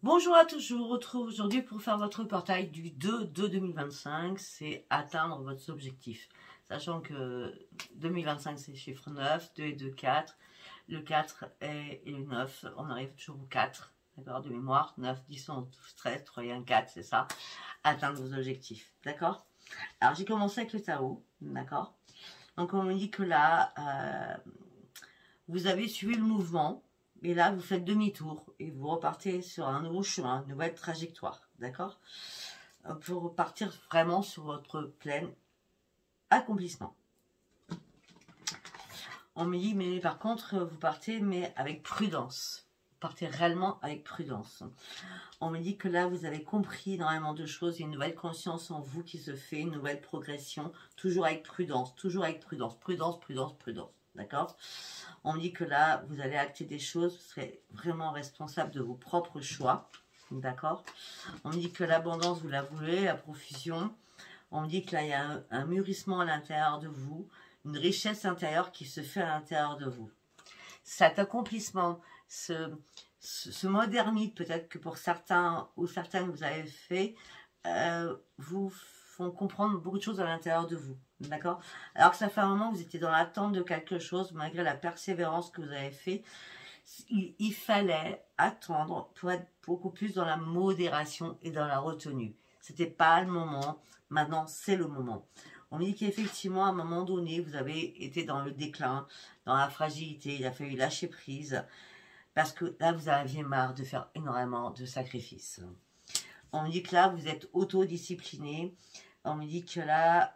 Bonjour à tous, je vous retrouve aujourd'hui pour faire votre portail du 2-2-2025, c'est atteindre votre objectif. Sachant que 2025 c'est chiffre 9, 2 et 2, 4, le 4 et le 9, on arrive toujours au 4, d'accord, de mémoire, 9, 10, 11, 12, 13, 3 et 1, 4, c'est ça, atteindre vos objectifs, d'accord. Alors j'ai commencé avec le tarot, d'accord, donc on me dit que là, vous avez suivi le mouvement. Et là, vous faites demi-tour et vous repartez sur un nouveau chemin, une nouvelle trajectoire, d'accord? Pour repartir vraiment sur votre plein accomplissement. On me dit, mais par contre, vous partez, mais avec prudence. Vous partez réellement avec prudence. On me dit que là, vous avez compris énormément de choses. Il y a une nouvelle conscience en vous qui se fait, une nouvelle progression, toujours avec prudence, prudence, prudence, d'accord? On me dit que là, vous allez acter des choses, vous serez vraiment responsable de vos propres choix, d'accord? On me dit que l'abondance, vous la voulez, la profusion. On me dit que là, il y a un mûrissement à l'intérieur de vous, une richesse intérieure qui se fait à l'intérieur de vous. Cet accomplissement, ce modernite, peut-être que pour certains ou certaines vous avez fait, vous font comprendre beaucoup de choses à l'intérieur de vous. D'accord? Alors que ça fait un moment que vous étiez dans l'attente de quelque chose, malgré la persévérance que vous avez fait, il fallait attendre pour être beaucoup plus dans la modération et dans la retenue. C'était pas le moment, maintenant c'est le moment. On me dit qu'effectivement, à un moment donné, vous avez été dans le déclin, dans la fragilité, il a fallu lâcher prise, parce que là, vous aviez marre de faire énormément de sacrifices. On me dit que là, vous êtes autodiscipliné. On me dit que là,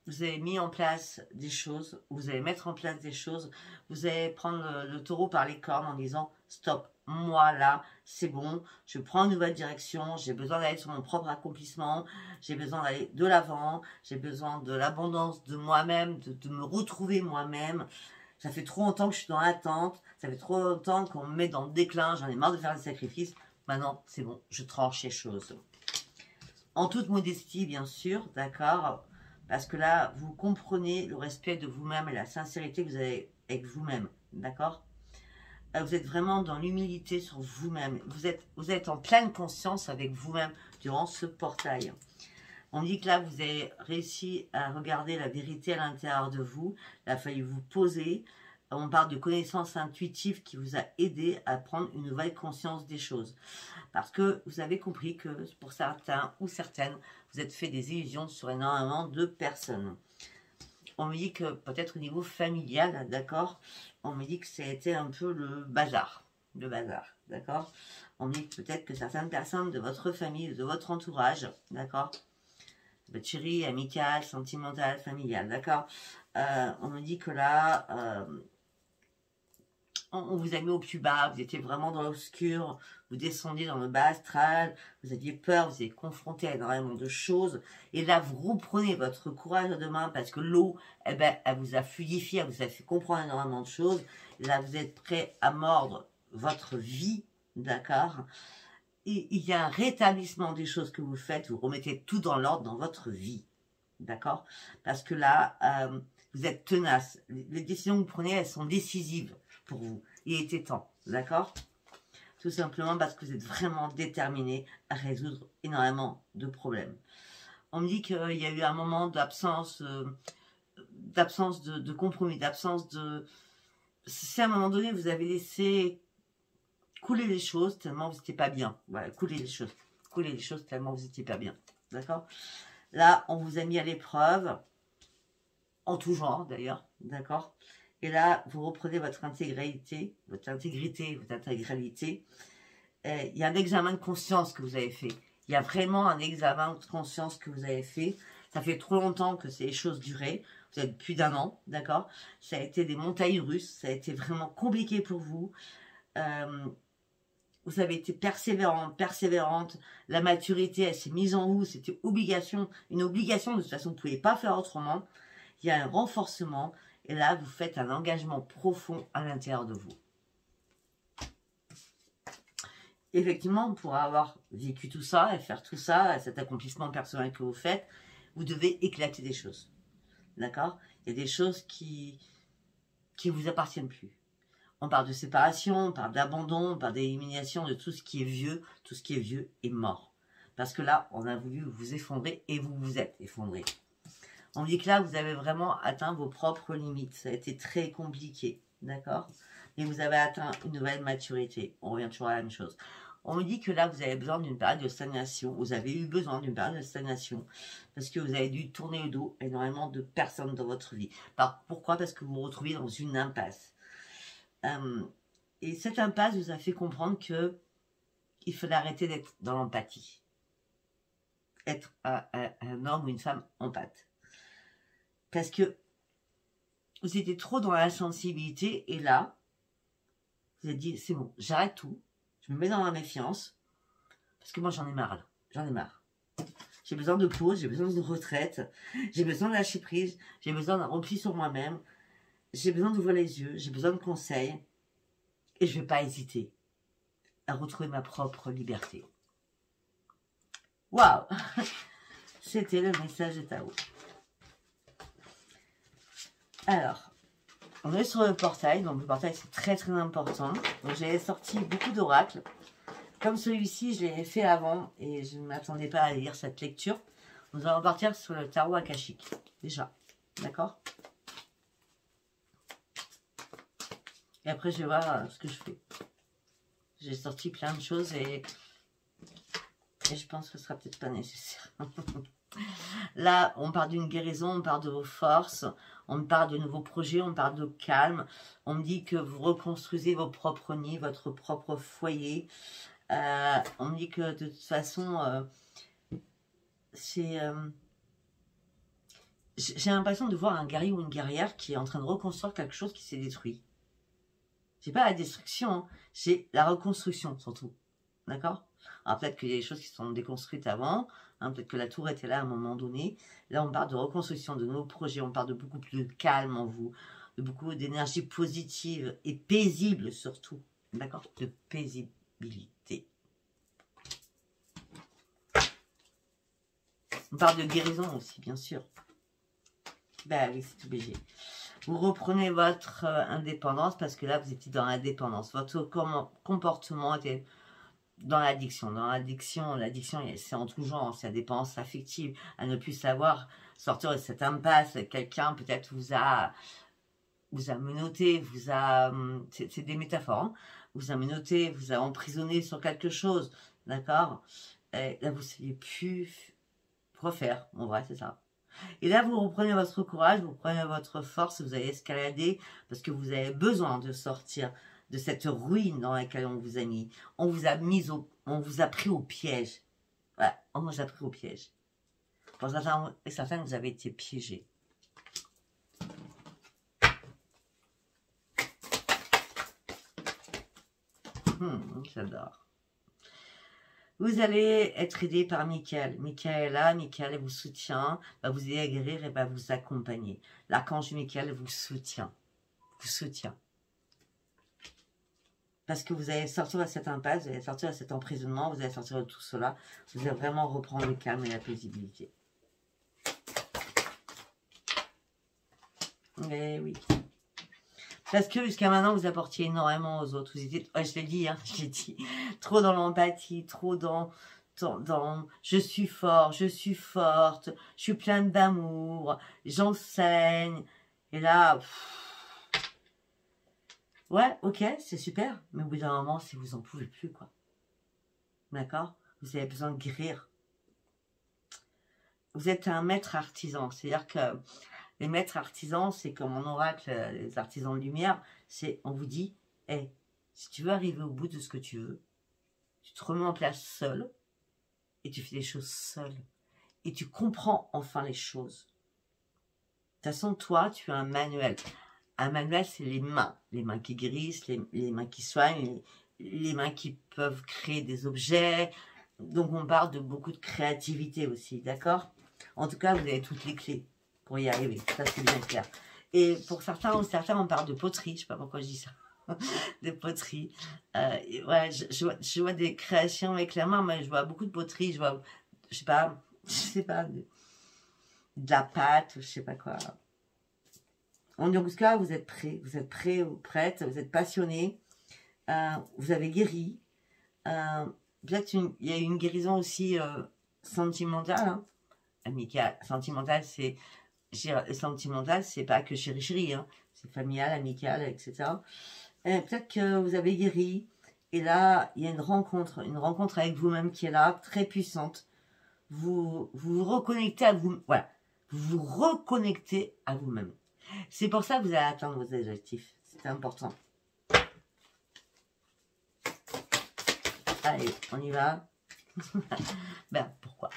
vous avez mis en place des choses, vous allez mettre en place des choses, vous allez prendre le taureau par les cornes en disant « Stop, moi là, c'est bon, je prends une nouvelle direction, j'ai besoin d'aller sur mon propre accomplissement, j'ai besoin d'aller de l'avant, j'ai besoin de l'abondance de moi-même, de me retrouver moi-même. Ça fait trop longtemps que je suis dans l'attente, ça fait trop longtemps qu'on me met dans le déclin, j'en ai marre de faire des sacrifices. Maintenant, c'est bon, je tranche les choses. » En toute modestie, bien sûr, d'accord? Parce que là, vous comprenez le respect de vous-même et la sincérité que vous avez avec vous-même, d'accord? Vous êtes vraiment dans l'humilité sur vous-même. Vous êtes en pleine conscience avec vous-même durant ce portail. On dit que là, vous avez réussi à regarder la vérité à l'intérieur de vous. Il a fallu vous poser. On parle de connaissance intuitive qui vous a aidé à prendre une nouvelle conscience des choses. Parce que vous avez compris que pour certains ou certaines, vous êtes fait des illusions sur énormément de personnes. On me dit que peut-être au niveau familial, d'accord, on me dit que ça a été un peu le bazar, d'accord. On me dit que peut-être que certaines personnes de votre famille, de votre entourage, d'accord, votre chérie, amicale, sentimentale, familiale, d'accord. On me dit que là, on vous a mis au plus bas, vous étiez vraiment dans l'obscur, vous descendiez dans le bas astral, vous aviez peur, vous êtes confronté à énormément de choses, et là vous reprenez votre courage à deux mains parce que l'eau, eh ben, elle vous a fluidifié, elle vous a fait comprendre énormément de choses, et là vous êtes prêt à mordre votre vie, d'accord. Et il y a un rétablissement des choses que vous faites, vous remettez tout dans l'ordre dans votre vie, d'accord, parce que là, vous êtes tenace, les décisions que vous prenez, elles sont décisives pour vous. Il était temps, d'accord? Tout simplement parce que vous êtes vraiment déterminé à résoudre énormément de problèmes. On me dit qu'il y a eu un moment d'absence de compromis, d'absence de... C'est à un moment donné, vous avez laissé couler les choses tellement vous n'étiez pas bien. Voilà, couler les choses tellement vous n'étiez pas bien, d'accord? Là, on vous a mis à l'épreuve, en tout genre d'ailleurs, d'accord? Et là, vous reprenez votre intégralité. Il y a un examen de conscience que vous avez fait. Il y a vraiment un examen de conscience que vous avez fait. Ça fait trop longtemps que ces choses duraient. Vous êtes plus d'un an, d'accord? Ça a été des montagnes russes. Ça a été vraiment compliqué pour vous. Vous avez été persévérante. La maturité, elle s'est mise en vous. C'était une obligation. De toute façon, vous ne pouvez pas faire autrement. Il y a un renforcement. Et là, vous faites un engagement profond à l'intérieur de vous. Effectivement, pour avoir vécu tout ça et faire tout ça, cet accomplissement personnel que vous faites, vous devez éclater des choses. D'accord? Il y a des choses qui vous appartiennent plus. On parle de séparation, on parle d'abandon, on parle d'élimination de tout ce qui est vieux. Tout ce qui est vieux est mort. Parce que là, on a voulu vous effondrer et vous vous êtes effondré. On dit que là, vous avez vraiment atteint vos propres limites. Ça a été très compliqué, d'accord? Et vous avez atteint une nouvelle maturité. On revient toujours à la même chose. On me dit que là, vous avez besoin d'une période de stagnation. Vous avez eu besoin d'une période de stagnation. Parce que vous avez dû tourner le dos à énormément de personnes dans votre vie. Pourquoi? Parce que vous vous retrouvez dans une impasse. Et cette impasse vous a fait comprendre que il fallait arrêter d'être dans l'empathie. Être un homme ou une femme empathe. Parce que vous étiez trop dans la sensibilité et là, vous avez dit, c'est bon, j'arrête tout, je me mets dans la méfiance, parce que moi j'en ai marre là, j'en ai marre. J'ai besoin de pause, j'ai besoin de retraite, j'ai besoin de lâcher prise, j'ai besoin d'un repli sur moi-même, j'ai besoin d'ouvrir les yeux, j'ai besoin de conseils, et je ne vais pas hésiter à retrouver ma propre liberté. Waouh! C'était le message de Tao. Alors, on est sur le portail, donc le portail c'est très très important. Donc j'ai sorti beaucoup d'oracles. Comme celui-ci, je l'ai fait avant et je ne m'attendais pas à lire cette lecture. Nous allons partir sur le tarot akashique, déjà, d'accord? Et après je vais voir ce que je fais. J'ai sorti plein de choses et je pense que ce sera peut-être pas nécessaire. Là, on parle d'une guérison, on parle de vos forces, on me parle de nouveaux projets, on parle de calme. On me dit que vous reconstruisez vos propres nids, votre propre foyer. On me dit que de toute façon, c'est... j'ai l'impression de voir un guerrier ou une guerrière qui est en train de reconstruire quelque chose qui s'est détruit. C'est pas la destruction, hein, c'est la reconstruction surtout. D'accord? Alors peut-être qu'il y a des choses qui sont déconstruites avant, hein, peut-être que la tour était là à un moment donné. Là on parle de reconstruction, de nouveaux projets, on parle de beaucoup plus de calme en vous, de beaucoup d'énergie positive et paisible surtout. D'accord? De paisibilité. On parle de guérison aussi, bien sûr. Ben oui, c'est obligé. Vous reprenez votre indépendance parce que là, vous étiez dans l'indépendance. Votre comportement était dans l'addiction. Dans l'addiction, c'est en tout genre. C'est la dépendance affective. À ne plus savoir sortir de cette impasse. Quelqu'un peut-être vous a menotté, c'est des métaphores, hein, vous a menotté, vous a emprisonné sur quelque chose. D'accord? Là, vous ne saviez plus refaire. En vrai, c'est ça. Et là, vous reprenez votre courage, vous prenez votre force, vous allez escalader parce que vous avez besoin de sortir de cette ruine dans laquelle on vous a mis. On vous a pris au piège. Voilà, on vous a pris au piège. Pour certains, vous avez été piégés. J'adore. Vous allez être aidé par Michael. Michael est là, Michael vous soutient, va vous aider à guérir et va vous accompagner. L'archange Michael vous soutient. Vous soutient. Parce que vous allez sortir de cette impasse, vous allez sortir de cet emprisonnement, vous allez sortir de tout cela. Vous allez vraiment reprendre le calme et la paisibilité. Mais oui. Parce que jusqu'à maintenant, vous apportiez énormément aux autres. Vous étiez, ouais, je l'ai dit, hein, je l'ai dit, trop dans l'empathie, trop dans je suis fort, je suis forte, je suis pleine d'amour, j'enseigne. Et là, ouais, ok, c'est super. Mais au bout d'un moment, si vous en pouvez plus, quoi. D'accord? Vous avez besoin de guérir. Vous êtes un maître artisan. C'est-à-dire que les maîtres artisans, c'est comme en oracle, les artisans de lumière, c'est, on vous dit, hey, si tu veux arriver au bout de ce que tu veux, tu te remets en place seul, et tu fais les choses seul, et tu comprends enfin les choses. De toute façon, toi, tu as un manuel. Un manuel, c'est les mains qui guérissent, les mains qui soignent, les mains qui peuvent créer des objets. Donc, on parle de beaucoup de créativité aussi, d'accord? En tout cas, vous avez toutes les clés pour y arriver, ça c'est bien clair. Et pour certains, on parle de poterie, je ne sais pas pourquoi je dis ça, de poterie. Ouais, je vois des créations avec la main, mais je vois beaucoup de poterie, je vois, je sais pas, de la pâte, je sais pas quoi. En cas, vous êtes prêt ou prête, vous êtes passionné, vous avez guéri. Peut-être il y a une guérison aussi sentimentale, hein, amicale. Sentimentale, c'est pas que chéri, hein, c'est familial, amical, etc. Peut-être que vous avez guéri, et là, il y a une rencontre avec vous-même qui est là, très puissante. Vous vous reconnectez à vous, voilà, vous vous reconnectez à vous-même. C'est pour ça que vous allez atteindre vos objectifs. C'est important. Allez, on y va. Ben, pourquoi?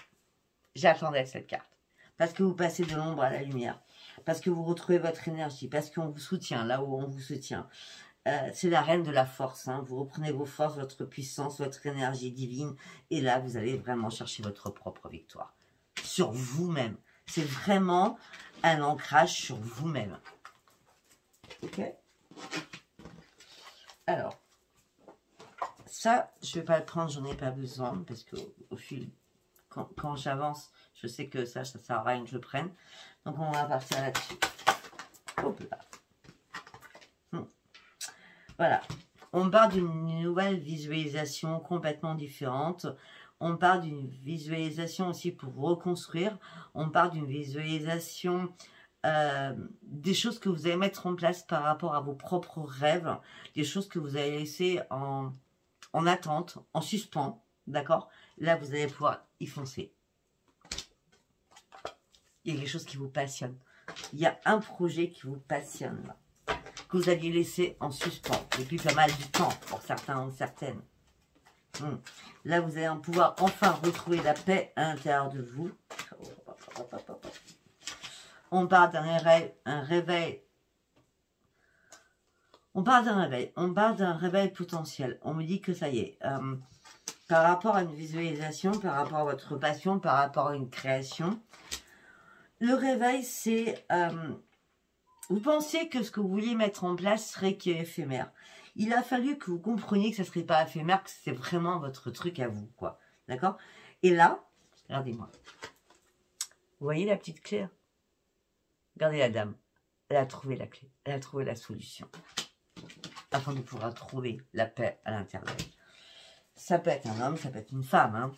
J'attendais cette carte. Parce que vous passez de l'ombre à la lumière. Parce que vous retrouvez votre énergie. Parce qu'on vous soutient là où on vous soutient. C'est la reine de la force. Hein. Vous reprenez vos forces, votre puissance, votre énergie divine. Et là, vous allez vraiment chercher votre propre victoire. Sur vous-même. C'est vraiment un ancrage sur vous-même. Ok? Alors, ça, je ne vais pas le prendre, j'en ai pas besoin. Parce que au fil, quand j'avance, je sais que ça sert à rien que je le prenne. Donc, on va partir là-dessus. Hop là. Voilà. On part d'une nouvelle visualisation complètement différente. On part d'une visualisation aussi pour vous reconstruire. On part d'une visualisation des choses que vous allez mettre en place par rapport à vos propres rêves. Des choses que vous allez laisser en attente, en suspens. D'accord? Là, vous allez pouvoir y foncer. Il y a quelque chose qui vous passionne. Il y a un projet qui vous passionne là, que vous aviez laissé en suspens depuis pas mal de temps pour certains ou certaines. Là, vous allez pouvoir enfin retrouver la paix à l'intérieur de vous. On part d'un réveil. On part d'un réveil potentiel. On me dit que ça y est. Par rapport à une visualisation, par rapport à votre passion, par rapport à une création, le réveil, c'est... vous pensiez que ce que vous vouliez mettre en place serait éphémère. Il a fallu que vous compreniez que ça ne serait pas éphémère, que c'est vraiment votre truc à vous, quoi. D'accord? Et là, regardez-moi. Vous voyez la petite clé? Regardez la dame. Elle a trouvé la clé. Elle a trouvé la solution. Afin de pouvoir trouver la paix à l'intérieur. Ça peut être un homme, ça peut être une femme, hein.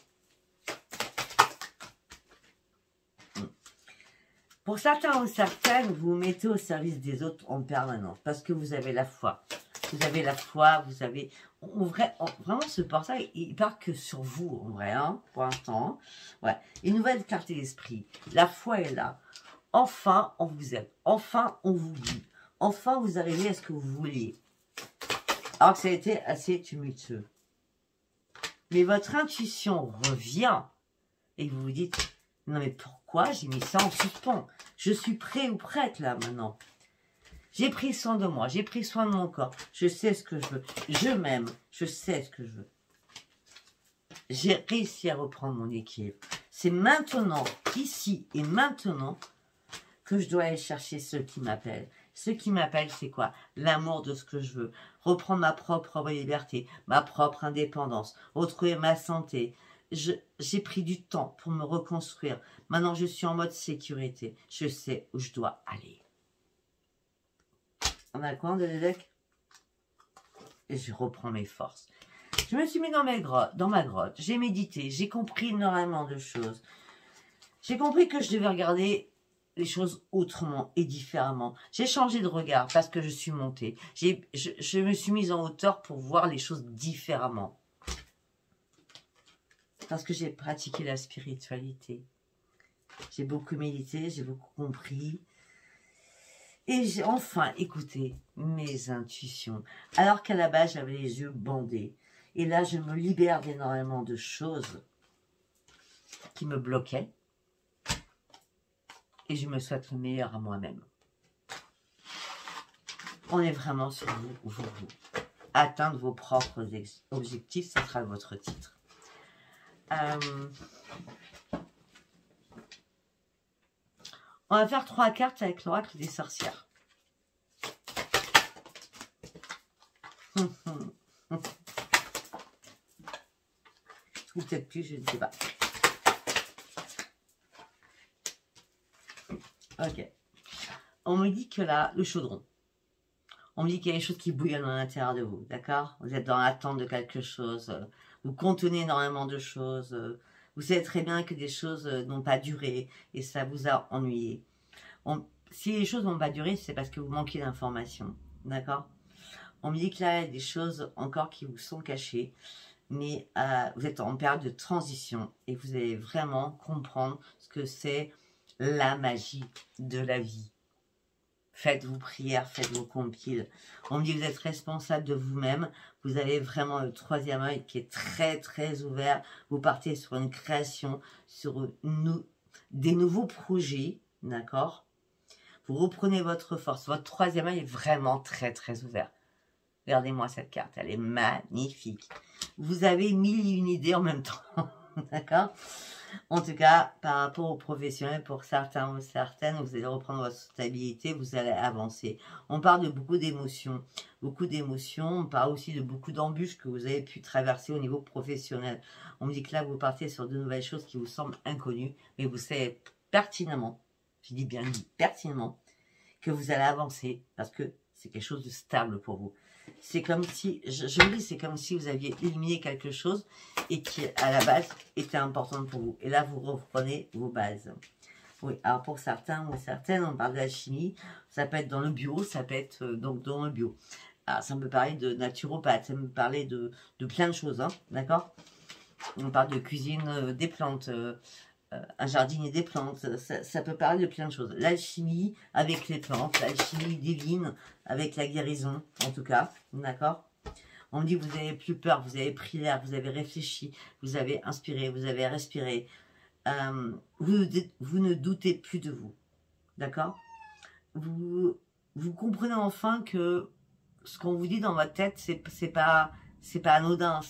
Pour certains ou certaines, vous vous mettez au service des autres en permanence. Parce que vous avez la foi. Vous avez la foi, vous avez... vraiment, ce portail, il part que sur vous, en vrai, hein, pour l'instant. Ouais. Une nouvelle carte d'esprit. La foi est là. Enfin, on vous aime. Enfin, on vous guide. Enfin, vous arrivez à ce que vous vouliez. Alors que ça a été assez tumultueux. Mais votre intuition revient. Et vous vous dites, non mais pourquoi j'ai mis ça en suspens? Je suis prêt ou prête là maintenant. J'ai pris soin de moi, j'ai pris soin de mon corps. Je sais ce que je veux. Je m'aime, je sais ce que je veux. J'ai réussi à reprendre mon équilibre. C'est maintenant, ici et maintenant, que je dois aller chercher ceux qui m'appellent. Ceux qui m'appellent, c'est quoi? L'amour de ce que je veux. Reprendre ma propre liberté, ma propre indépendance. Retrouver ma santé. J'ai pris du temps pour me reconstruire. Maintenant, je suis en mode sécurité. Je sais où je dois aller. On a quoi de l'évêque? Et je reprends mes forces. Je me suis mis dans ma grotte. J'ai médité. J'ai compris énormément de choses. J'ai compris que je devais regarder les choses autrement et différemment. J'ai changé de regard parce que je suis montée. Je me suis mise en hauteur pour voir les choses différemment. Parce que j'ai pratiqué la spiritualité. J'ai beaucoup médité, j'ai beaucoup compris. Et j'ai enfin écouté mes intuitions. Alors qu'à la base, j'avais les yeux bandés. Et là, je me libère d'énormément de choses qui me bloquaient. Et je me souhaite le meilleur à moi-même. On est vraiment sur vous. Atteindre vos propres objectifs, ce sera votre titre. On va faire 3 cartes avec l'oracle des sorcières. Ou peut-être plus, je ne sais pas. Ok. On me dit que là, le chaudron. On me dit qu'il y a des choses qui bouillonnent à l'intérieur de vous, d'accord? Vous êtes dans l'attente de quelque chose, vous contenez énormément de choses, vous savez très bien que des choses n'ont pas duré et ça vous a ennuyé. Si les choses n'ont pas duré, c'est parce que vous manquez d'informations, d'accord? On me dit que là, il y a des choses encore qui vous sont cachées, mais vous êtes en période de transition et vous allez vraiment comprendre ce que c'est la magie de la vie. Faites vos prières, faites vos compiles. On me dit que vous êtes responsable de vous-même. Vous avez vraiment le troisième œil qui est très très ouvert. Vous partez sur une création, sur des nouveaux projets, d'accord? Vous reprenez votre force. Votre troisième œil est vraiment très très ouvert. Regardez-moi cette carte, elle est magnifique. Vous avez 1001 idées en même temps, d'accord? En tout cas, par rapport aux professionnels, pour certains ou certaines, vous allez reprendre votre stabilité, vous allez avancer. On parle de beaucoup d'émotions. On parle aussi de beaucoup d'embûches que vous avez pu traverser au niveau professionnel. On me dit que là, vous partez sur de nouvelles choses qui vous semblent inconnues, mais vous savez pertinemment, je dis bien dit pertinemment, que vous allez avancer parce que c'est quelque chose de stable pour vous. C'est comme si, je vous dis, c'est comme si vous aviez éliminé quelque chose et qui, à la base, était important pour vous. Et là, vous reprenez vos bases. Oui, alors pour certains ou certaines, on parle de la chimie. Ça peut être dans le bio, ça peut être donc dans le bio. Alors, ça peut parler de naturopathe, ça peut parler de plein de choses, hein, d'accord? On parle de cuisine des plantes, un jardinier des plantes, ça peut parler de plein de choses. L'alchimie avec les plantes, l'alchimie divine avec la guérison, en tout cas, d'accord? On me dit que vous n'avez plus peur, vous avez pris l'air, vous avez réfléchi, vous avez inspiré, vous avez respiré. Vous ne doutez plus de vous, d'accord? Vous comprenez enfin que ce qu'on vous dit dans votre tête, c'est pas anodin,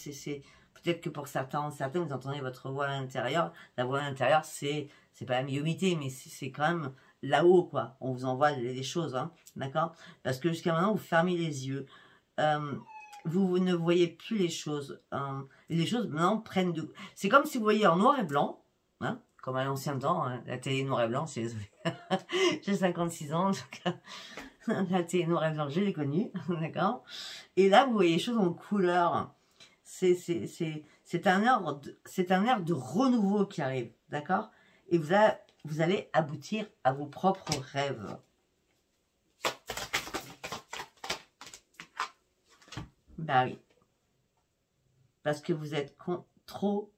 peut-être que pour certains, vous entendez votre voix à l'intérieur. La voix à l'intérieur, c'est pas la médiumnité, mais c'est quand même là-haut, quoi. On vous envoie des choses, hein, d'accord? Parce que jusqu'à maintenant, vous fermez les yeux. Vous ne voyez plus les choses. Les choses, maintenant, prennent de... C'est comme si vous voyez en noir et blanc, hein, comme à l'ancien temps, hein, la télé noir et blanc, c'est... J'ai 56 ans, donc... La télé noir et blanc, je l'ai connue, d'accord? Et là, vous voyez les choses en couleur. C'est un air de renouveau qui arrive, d'accord? Et vous allez aboutir à vos propres rêves. Bah oui. Parce que vous êtes trop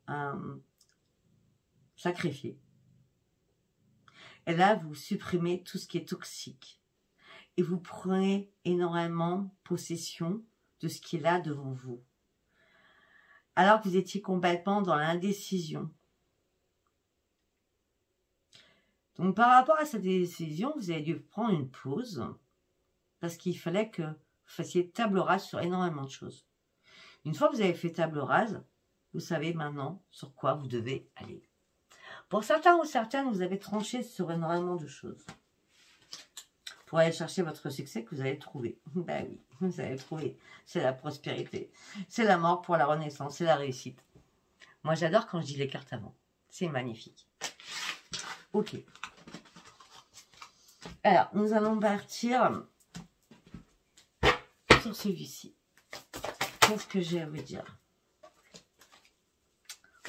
sacrifié. Et là, vous supprimez tout ce qui est toxique. Et vous prenez énormément possession de ce qui est là devant vous. Alors que vous étiez complètement dans l'indécision. Donc, par rapport à cette décision, vous avez dû prendre une pause parce qu'il fallait que vous fassiez table rase sur énormément de choses. Une fois que vous avez fait table rase, vous savez maintenant sur quoi vous devez aller. Pour certains ou certaines, vous avez tranché sur énormément de choses. Pour aller chercher votre succès que vous allez trouver. Ben oui, vous allez trouver. C'est la prospérité. C'est la mort pour la renaissance. C'est la réussite. Moi, j'adore quand je dis les cartes avant. C'est magnifique. Ok. Alors, nous allons partir sur celui-ci. Qu'est-ce que j'ai à vous dire?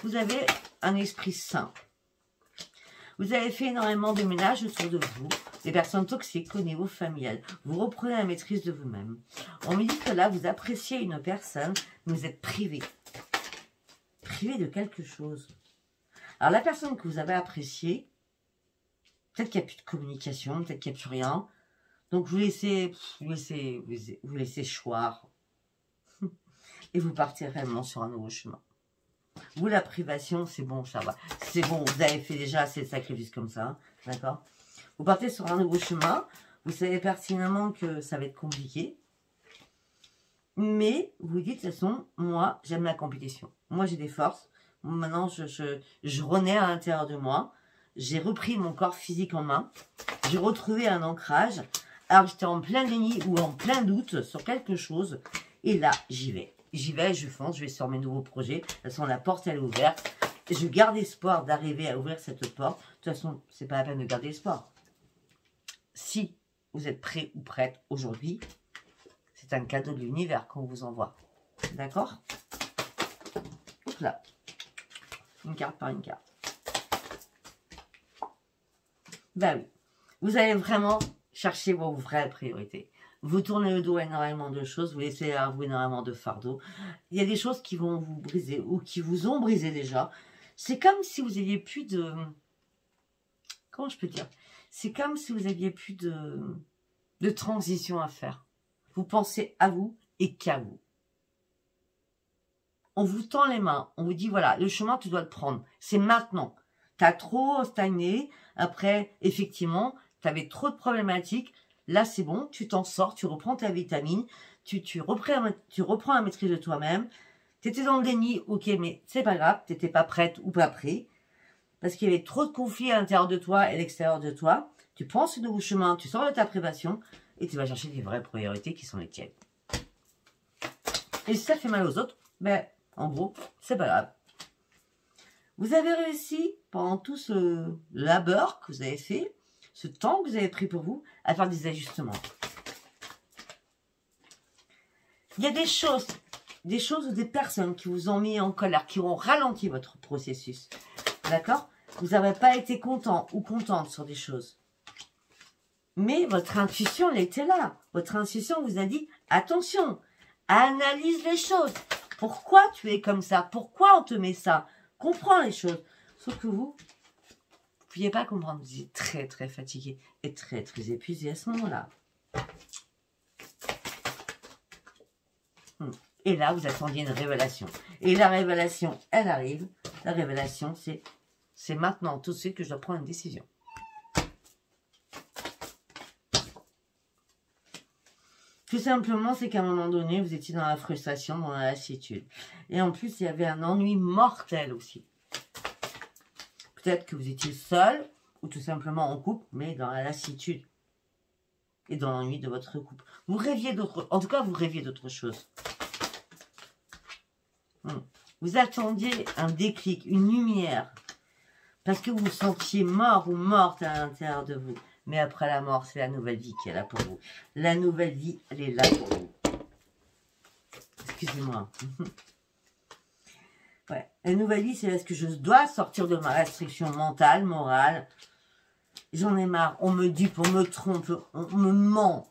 Vous avez un esprit sain. Vous avez fait énormément de ménage autour de vous, des personnes toxiques au niveau familial. Vous reprenez la maîtrise de vous-même. On me dit que là, vous appréciez une personne, mais vous êtes privé. Privé de quelque chose. Alors, la personne que vous avez appréciée, peut-être qu'il n'y a plus de communication, peut-être qu'il n'y a plus rien. Donc, vous laissez choir. Et vous partez réellement sur un nouveau chemin. Vous, la privation, c'est bon, ça va. C'est bon, vous avez fait déjà assez de sacrifices comme ça, d'accord? Vous partez sur un nouveau chemin. Vous savez pertinemment que ça va être compliqué. Mais vous dites, de toute façon, moi, j'aime la compétition. Moi, j'ai des forces. Maintenant, je renais à l'intérieur de moi. J'ai repris mon corps physique en main. J'ai retrouvé un ancrage. Alors, j'étais en plein déni ou en plein doute sur quelque chose. Et là, j'y vais. J'y vais, je fonce, je vais sur mes nouveaux projets. De toute façon, la porte, elle est ouverte. Je garde espoir d'arriver à ouvrir cette porte. De toute façon, c'est pas la peine de garder espoir. Si vous êtes prêt ou prête aujourd'hui. C'est un cadeau de l'univers qu'on vous envoie. D'accord? Là. Une carte par une carte. Ben oui. Vous allez vraiment chercher vos vraies priorités. Vous tournez le dos à énormément de choses. Vous laissez à vous énormément de fardeaux. Il y a des choses qui vont vous briser ou qui vous ont brisé déjà. C'est comme si vous aviez plus de... Comment je peux dire? C'est comme si vous aviez plus de transition à faire. Vous pensez à vous et qu'à vous. On vous tend les mains. On vous dit, voilà, le chemin, tu dois le prendre. C'est maintenant. Tu as trop stagné. Après, effectivement, tu avais trop de problématiques. Là, c'est bon. Tu t'en sors. Tu reprends ta vitamine. Tu reprends la maîtrise de toi-même. Tu étais dans le déni. Ok, mais c'est pas grave. Tu n'étais pas prête ou pas prêt. Parce qu'il y avait trop de conflits à l'intérieur de toi et à l'extérieur de toi. Tu prends ce nouveau chemin. Tu sors de ta privation. Et tu vas chercher des vraies priorités qui sont les tiennes. Et si ça fait mal aux autres, ben, en gros, c'est pas grave. Vous avez réussi, pendant tout ce labeur que vous avez fait, ce temps que vous avez pris pour vous, à faire des ajustements. Il y a des choses ou des personnes qui vous ont mis en colère, qui ont ralenti votre processus. D'accord? Vous n'avez pas été content ou contente sur des choses. Mais votre intuition, elle était là. Votre intuition vous a dit, attention, analyse les choses. Pourquoi tu es comme ça? Pourquoi on te met ça? Comprends les choses. Sauf que vous ne pouviez pas comprendre. Vous êtes très, très fatigué et très, très épuisé à ce moment-là. Et là, vous attendiez une révélation. Et la révélation, elle arrive. La révélation, c'est maintenant, tout de suite, que je dois prendre une décision. Tout simplement, c'est qu'à un moment donné, vous étiez dans la frustration, dans la lassitude. Et en plus, il y avait un ennui mortel aussi. Peut-être que vous étiez seul, ou tout simplement en couple, mais dans la lassitude. Et dans l'ennui de votre couple. Vous rêviez d'autre... En tout cas, vous rêviez d'autre chose. Vous attendiez un déclic, une lumière. Parce que vous vous sentiez mort ou morte à l'intérieur de vous. Mais après la mort, c'est la nouvelle vie qui est là pour vous. La nouvelle vie, elle est là pour vous. Excusez-moi. Ouais. La nouvelle vie, c'est parce que je dois sortir de ma restriction mentale, morale. J'en ai marre. On me dupe, on me trompe, on me ment.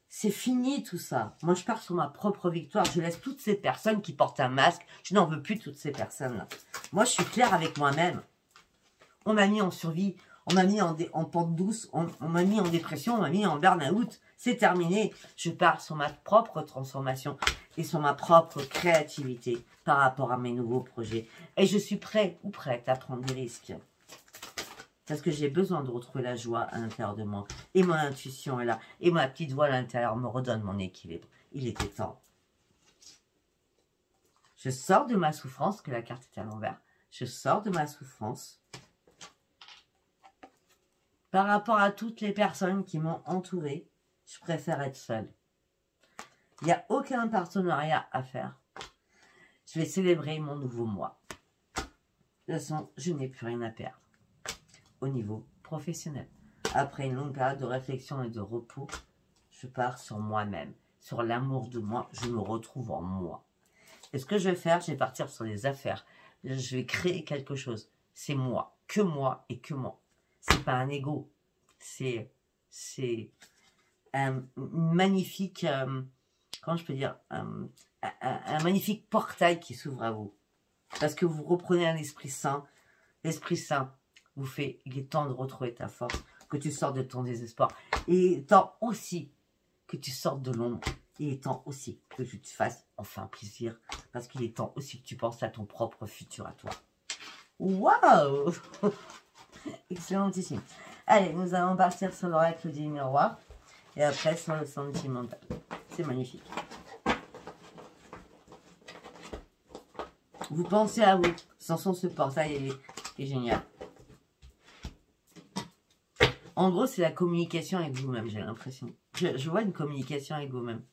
C'est fini tout ça. Moi, je pars sur ma propre victoire. Je laisse toutes ces personnes qui portent un masque. Je n'en veux plus de toutes ces personnes-là. Moi, je suis claire avec moi-même. On m'a mis en survie. On m'a mis en pente douce, on m'a mis en dépression, on m'a mis en burn-out. C'est terminé. Je pars sur ma propre transformation et sur ma propre créativité par rapport à mes nouveaux projets. Et je suis prêt ou prête à prendre des risques. Parce que j'ai besoin de retrouver la joie à l'intérieur de moi. Et mon intuition est là. Et ma petite voix à l'intérieur me redonne mon équilibre. Il était temps. Je sors de ma souffrance, que la carte est à l'envers. Je sors de ma souffrance. Par rapport à toutes les personnes qui m'ont entouré, je préfère être seule. Il n'y a aucun partenariat à faire. Je vais célébrer mon nouveau moi. De toute façon, je n'ai plus rien à perdre. Au niveau professionnel. Après une longue période de réflexion et de repos, je pars sur moi-même. Sur l'amour de moi, je me retrouve en moi. Et ce que je vais faire, je vais partir sur les affaires. Je vais créer quelque chose. C'est moi, que moi et que moi. C'est pas un ego, c'est un magnifique, comment je peux dire, un magnifique portail qui s'ouvre à vous. Parce que vous reprenez un esprit sain. L'esprit sain vous fait, il est temps de retrouver ta force, que tu sortes de ton désespoir. Il est temps aussi que tu sortes de l'ombre. Il est temps aussi que tu te fasses enfin plaisir. Parce qu'il est temps aussi que tu penses à ton propre futur à toi. Waouh! Excellentissime. Allez, nous allons partir sur l'oracle du miroir. Et après, sur le sentimental. C'est magnifique. Vous pensez à vous. Sans ce portail est génial. En gros, c'est la communication avec vous-même, j'ai l'impression. Je vois une communication avec vous-même.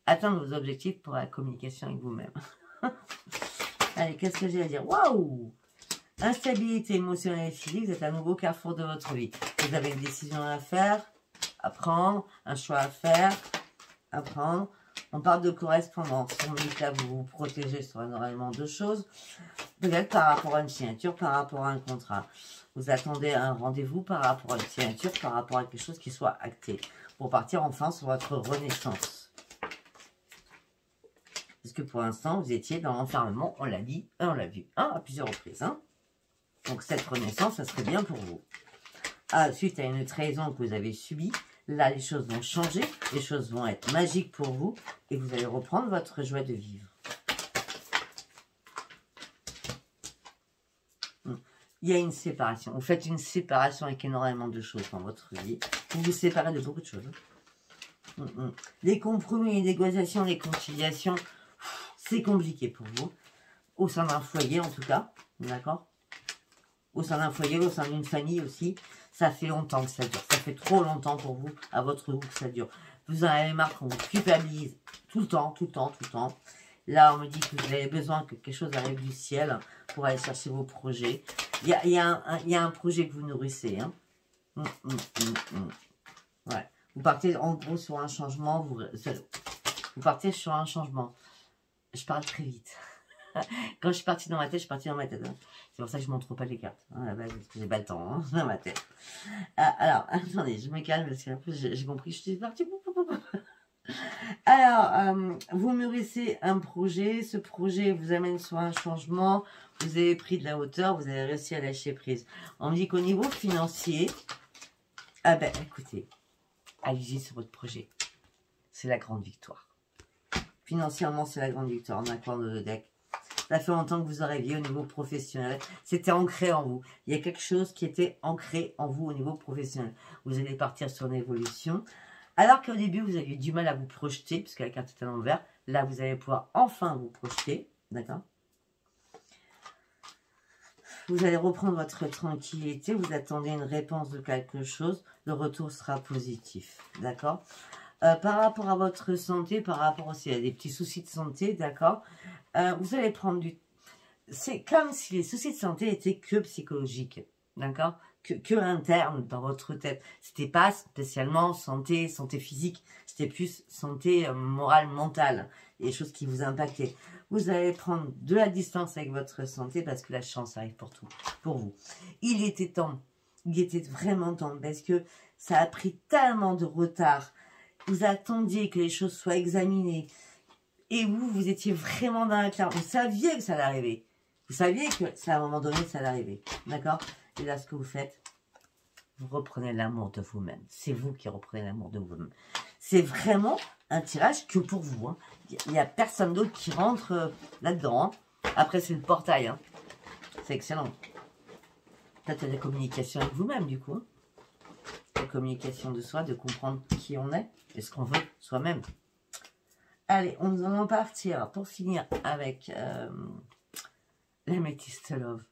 Atteindre vos objectifs pour la communication avec vous-même. Allez, qu'est-ce que j'ai à dire? Waouh! Instabilité émotionnelle et physique, vous êtes à nouveau carrefour de votre vie. Vous avez une décision à faire. à prendre, un choix à faire, à prendre. On parle de correspondance. On dit que là, vous vous protégez sur énormément de choses. Peut-être par rapport à une signature, par rapport à un contrat. Vous attendez un rendez-vous par rapport à une signature, par rapport à quelque chose qui soit acté. Pour partir enfin sur votre renaissance. Parce que pour l'instant, vous étiez dans l'enfermement, on l'a dit, on l'a vu, à plusieurs reprises. Donc cette renaissance, ça serait bien pour vous. Suite à une trahison que vous avez subie, là, les choses vont changer, les choses vont être magiques pour vous, et vous allez reprendre votre joie de vivre. Il y a une séparation. Vous faites une séparation avec énormément de choses dans votre vie. Vous vous séparez de beaucoup de choses. Les compromis, les négociations, les conciliations, c'est compliqué pour vous. Au sein d'un foyer, en tout cas. D'accord? Au sein d'un foyer, au sein d'une famille aussi. Ça fait longtemps que ça dure. Ça fait trop longtemps pour vous, à votre goût, que ça dure. Vous en avez marre qu'on vous culpabilise tout le temps, tout le temps, tout le temps. Là, on me dit que vous avez besoin que quelque chose arrive du ciel pour aller chercher vos projets. Il y a un projet que vous nourrissez. Ouais. Vous partez en gros sur un changement. Vous partez sur un changement. Je parle très vite. Quand je suis partie dans ma tête, je suis partie dans ma tête. C'est pour ça que je ne montre pas les cartes. À la base, parce que j'ai pas le temps dans ma tête. Alors, attendez, je me calme parce qu'en plus, j'ai compris que je suis partie. Alors, vous mûrissez un projet. Ce projet vous amène sur un changement. Vous avez pris de la hauteur. Vous avez réussi à lâcher prise. On me dit qu'au niveau financier, écoutez, allez-y sur votre projet. C'est la grande victoire. Financièrement, c'est la grande victoire. En accord de deck. Ça fait longtemps que vous arriviez au niveau professionnel. C'était ancré en vous. Il y a quelque chose qui était ancré en vous au niveau professionnel. Vous allez partir sur une évolution. Alors qu'au début, vous aviez du mal à vous projeter, puisque la carte est à l'envers. Là, vous allez pouvoir enfin vous projeter. D'accord? Vous allez reprendre votre tranquillité. Vous attendez une réponse de quelque chose. Le retour sera positif. D'accord? Par rapport à votre santé, par rapport aussi à des petits soucis de santé, d'accord, vous allez prendre du... C'est comme si les soucis de santé étaient que psychologiques, d'accord, que internes dans votre tête. C'était pas spécialement santé physique, c'était plus santé morale, mentale, les choses qui vous impactaient. Vous allez prendre de la distance avec votre santé parce que la chance arrive pour tout, pour vous. Il était temps, il était vraiment temps parce que ça a pris tellement de retard. Vous attendiez que les choses soient examinées. Et vous étiez vraiment dans la clarté. Vous saviez que ça allait arriver. Vous saviez que, à un moment donné, ça allait arriver. D'accord? Et là, ce que vous faites, vous reprenez l'amour de vous-même. C'est vous qui reprenez l'amour de vous-même. C'est vraiment un tirage que pour vous. Il n'y a personne d'autre qui rentre là-dedans. Après, c'est le portail. C'est excellent. Peut-être la communication avec vous-même, du coup. La communication de soi, de comprendre qui on est et ce qu'on veut soi-même. Allez, on va partir pour finir avec l'améthyste love.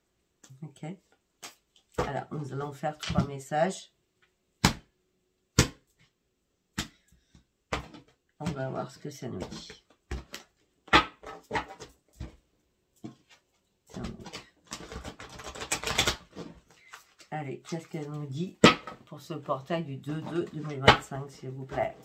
Ok. Alors, nous allons faire 3 messages. On va voir ce que ça nous dit. Allez, qu'est-ce qu'elle nous dit pour ce portail du 2/2/2025, s'il vous plaît?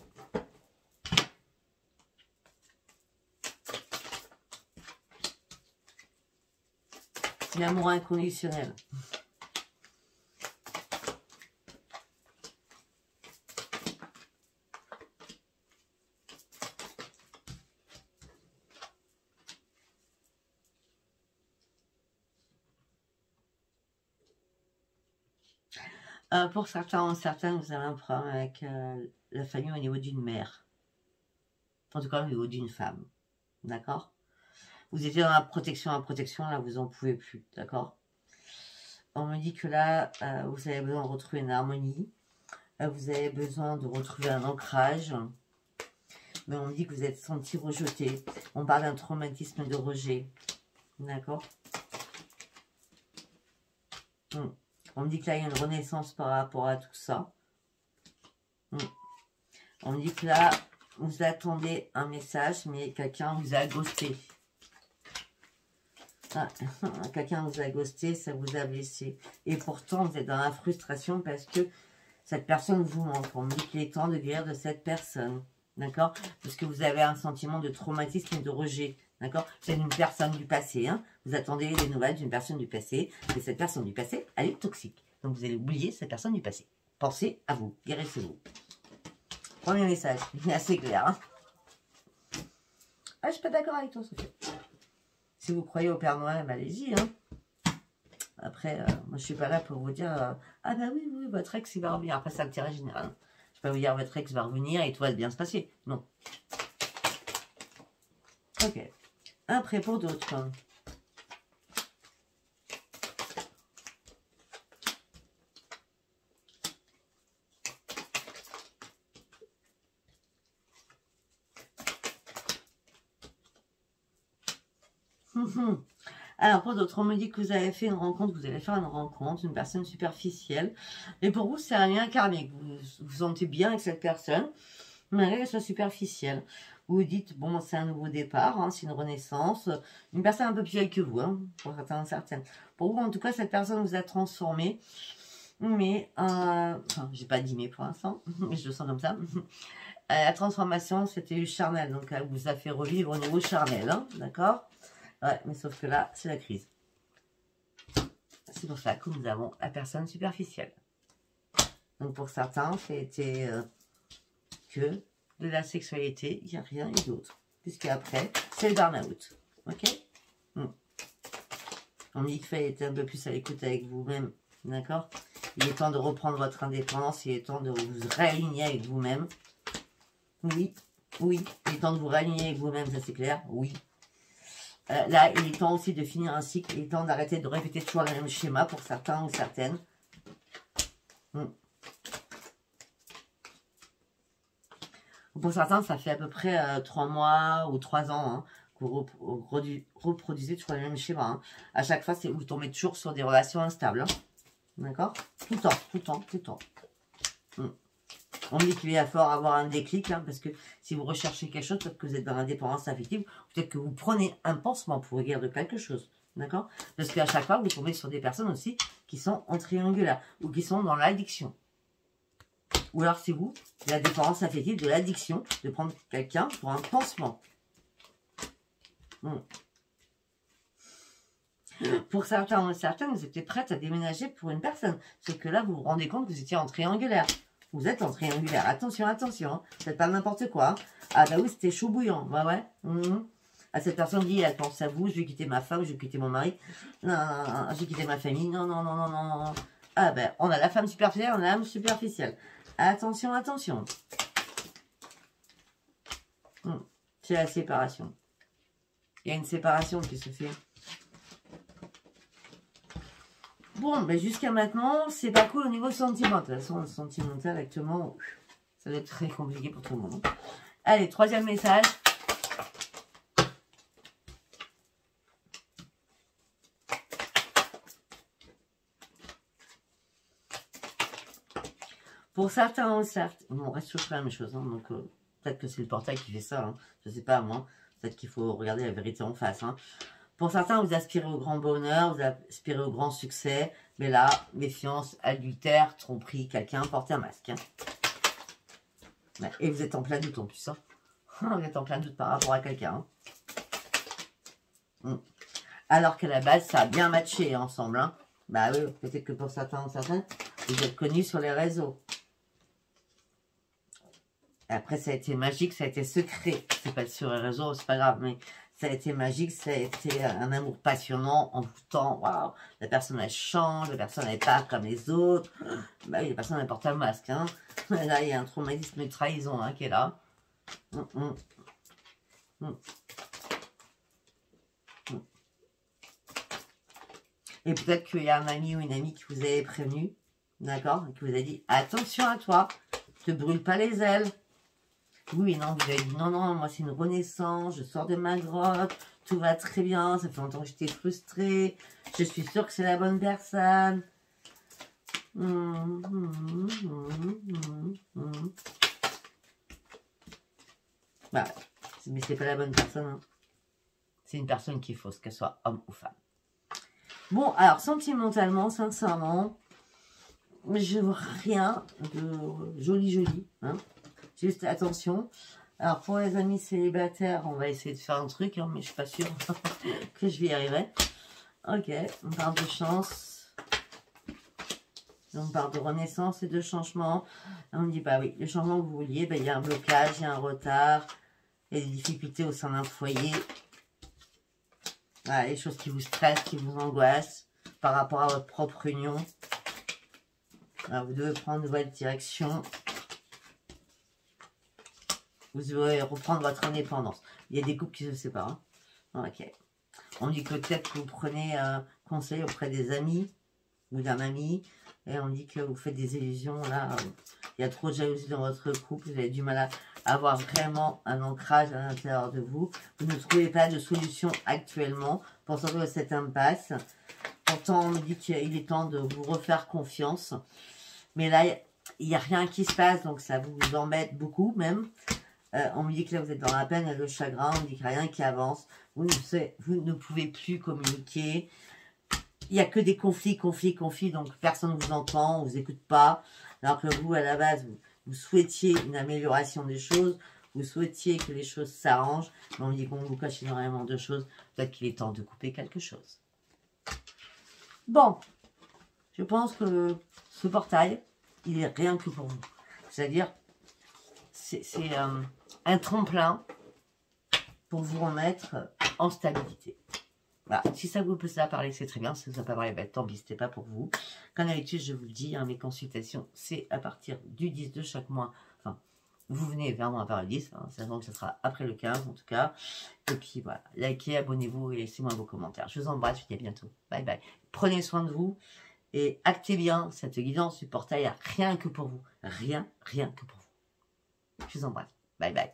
L'amour inconditionnel. Pour certains, vous avez un problème avec la famille au niveau d'une mère. En tout cas, au niveau d'une femme. D'accord? Vous étiez dans la protection, là, vous n'en pouvez plus. D'accord? On me dit que là, vous avez besoin de retrouver une harmonie. Vous avez besoin de retrouver un ancrage. Mais on me dit que vous êtes senti rejeté. On parle d'un traumatisme de rejet. D'accord? On me dit que là, il y a une renaissance par rapport à tout ça. On me dit que là, vous attendez un message, mais quelqu'un vous a ghosté. Quelqu'un vous a ghosté, ça vous a blessé. Et pourtant, vous êtes dans la frustration parce que cette personne vous manque. On me dit qu'il est temps de guérir de cette personne. D'accord? Parce que vous avez un sentiment de traumatisme et de rejet. D'accord? C'est une personne du passé. Hein? Vous attendez des nouvelles d'une personne du passé. Et cette personne du passé, elle est toxique. Donc vous allez oublier cette personne du passé. Pensez à vous. Guérissez-vous. Premier message. Il est assez clair. Hein? Ah, je suis pas d'accord avec toi, Sophie. Si vous croyez au Père Noël, allez-y. Hein? Après, moi, je suis pas là pour vous dire ah bah oui, oui, votre ex, il va revenir. Après, c'est l'intérêt général. Je peux pas vous dire votre ex va revenir et tout va bien se passer. Non. Ok. Après, pour d'autres. Alors, pour d'autres, on me dit que vous avez fait une rencontre, vous allez faire une rencontre, une personne superficielle. Et pour vous, c'est un lien karmique. Vous vous sentez bien avec cette personne, malgré qu'elle soit superficielle. Vous vous dites, bon, c'est un nouveau départ, hein, c'est une renaissance. Une personne un peu plus vieille que vous, hein, pour certaines. Pour vous, en tout cas, cette personne vous a transformé. Mais, enfin, j'ai pas dit mais pour l'instant, mais je le sens comme ça. La transformation, c'était charnel, donc elle vous a fait revivre au niveau charnel, hein, d'accord? Ouais, mais sauf que là, c'est la crise. C'est pour ça que nous avons la personne superficielle. Donc pour certains, c'était que de la sexualité, il n'y a rien eu d'autre. Puisqu'après, c'est le burn-out. Ok? On dit qu'il fallait être un peu plus à l'écoute avec vous-même. D'accord? Il est temps de reprendre votre indépendance. Il est temps de vous réaligner avec vous-même. Oui, oui. Il est temps de vous réaligner avec vous-même, ça c'est clair. Oui. Là, il est temps aussi de finir un cycle. Il est temps d'arrêter de répéter toujours le même schéma pour certains ou certaines. Pour certains, ça fait à peu près 3 mois ou 3 ans hein, que vous reproduisez toujours le même schéma. Hein. À chaque fois, vous tombez toujours sur des relations instables. Hein. D'accord? Tout le temps, tout le temps, tout le temps. On me dit qu'il va falloir avoir un déclic, hein, parce que si vous recherchez quelque chose, peut-être que vous êtes dans l'indépendance affective, peut-être que vous prenez un pansement pour guérir de quelque chose. D'accord? Parce qu'à chaque fois, vous tombez sur des personnes aussi qui sont en triangulaire ou qui sont dans l'addiction. Ou alors c'est vous, la dépendance affective de l'addiction, de prendre quelqu'un pour un pansement. Pour certains ou certaines, vous étiez prête à déménager pour une personne. C'est que là, vous vous rendez compte que vous étiez en triangulaire. Vous êtes en triangulaire. Attention, attention. Hein. Faites pas n'importe quoi. Hein. Ah bah oui, c'était chaud bouillant. Bah ouais. Ah, cette personne dit, elle pense à vous, je vais quitter ma femme, je vais quitter mon mari. Non, non, non, j'ai quitté ma famille. Non, non, non, non, non, non. Ah ben, on a la femme superficielle, on a l'âme superficielle. Attention, attention. C'est la séparation. Il y a une séparation qui se fait. Bon, ben jusqu'à maintenant, c'est pas cool au niveau sentimental. De toute façon, le sentimental, actuellement, ça doit être très compliqué pour tout le monde. Allez, troisième message. Pour certains, certes, on reste toujours la même chose. Hein, donc, peut-être que c'est le portail qui fait ça. Hein, je sais pas, moi. Peut-être qu'il faut regarder la vérité en face. Hein. Pour certains, vous aspirez au grand bonheur, vous aspirez au grand succès. Mais là, méfiance, adultère, tromperie, quelqu'un, portez un masque. Hein. Et vous êtes en plein doute en plus. Hein. Vous êtes en plein doute par rapport à quelqu'un. Hein. Alors qu'à la base, ça a bien matché ensemble. Hein. Bah oui, peut-être que pour certains ou certaines, vous êtes connus sur les réseaux. Après, ça a été magique, ça a été secret. C'est pas sur les réseaux, c'est pas grave, mais ça a été magique, ça a été un amour passionnant, envoûtant. Waouh, la personne, elle change, la personne, elle n'est pas comme les autres. Bah oui, la personne, elle porte un masque. Hein. Là, il y a un traumatisme de trahison hein, qui est là. Et peut-être qu'il y a un ami ou une amie qui vous avait prévenu, d'accord, qui vous a dit, attention à toi, ne te brûle pas les ailes. Oui, non, vous avez dit, non, non, moi c'est une renaissance, je sors de ma grotte, tout va très bien, ça fait longtemps que j'étais frustrée, je suis sûre que c'est la bonne personne. Bah, mais c'est pas la bonne personne, hein. C'est une personne qui est fausse, qu'elle soit homme ou femme. Bon, alors, sentimentalement, sincèrement, Mais je vois rien de joli, hein. Juste attention. Alors pour les amis célibataires, on va essayer de faire un truc, hein, mais je suis pas sûre que je vais y arriver. Ok, on parle de chance. On parle de renaissance et de changement. On me dit, bah oui, le changement que vous vouliez, bah, il y a un blocage, il y a un retard, il y a des difficultés au sein d'un foyer. Voilà, les choses qui vous stressent, qui vous angoissent par rapport à votre propre union. Alors, vous devez prendre une nouvelle direction. Vous devez reprendre votre indépendance. Il y a des couples qui se séparent. Hein. Ok. On dit que peut-être que vous prenez conseil auprès des amis ou d'un ami. Et on dit que vous faites des illusions. Là, il y a trop de jalousie dans votre couple. Vous avez du mal à avoir vraiment un ancrage à l'intérieur de vous. Vous ne trouvez pas de solution actuellement pour sortir de cette impasse. Pourtant, on me dit qu'il est temps de vous refaire confiance. Mais là, il n'y a rien qui se passe, donc ça vous embête beaucoup même. On me dit que là, vous êtes dans la peine et le chagrin. On me dit qu'il n'y a rien qui avance. Vous ne pouvez plus communiquer. Il n'y a que des conflits, donc personne ne vous entend, on ne vous écoute pas. Alors que vous, à la base, vous souhaitiez une amélioration des choses. Vous souhaitiez que les choses s'arrangent. Mais on me dit qu'on vous cache énormément de choses. Peut-être qu'il est temps de couper quelque chose. Bon, je pense que ce portail, il est rien que pour vous. C'est-à-dire, c'est un tremplin pour vous remettre en stabilité. Voilà. Si ça vous peut ça parler, c'est très bien. Si ça ne vous a pas parlé, ben, tant pis, c'était pas pour vous. Comme d'habitude, je vous le dis, hein, mes consultations, c'est à partir du 10 de chaque mois. Enfin, vous venez vers moi vers le 10, hein, sachant que ce sera après le 15 en tout cas. Et puis voilà, likez, abonnez-vous et laissez-moi vos commentaires. Je vous embrasse, je vous dis à bientôt. Bye bye. Prenez soin de vous et actez bien cette guidance du portail, rien que pour vous. Rien que pour vous. Je vous embrasse. Bye bye.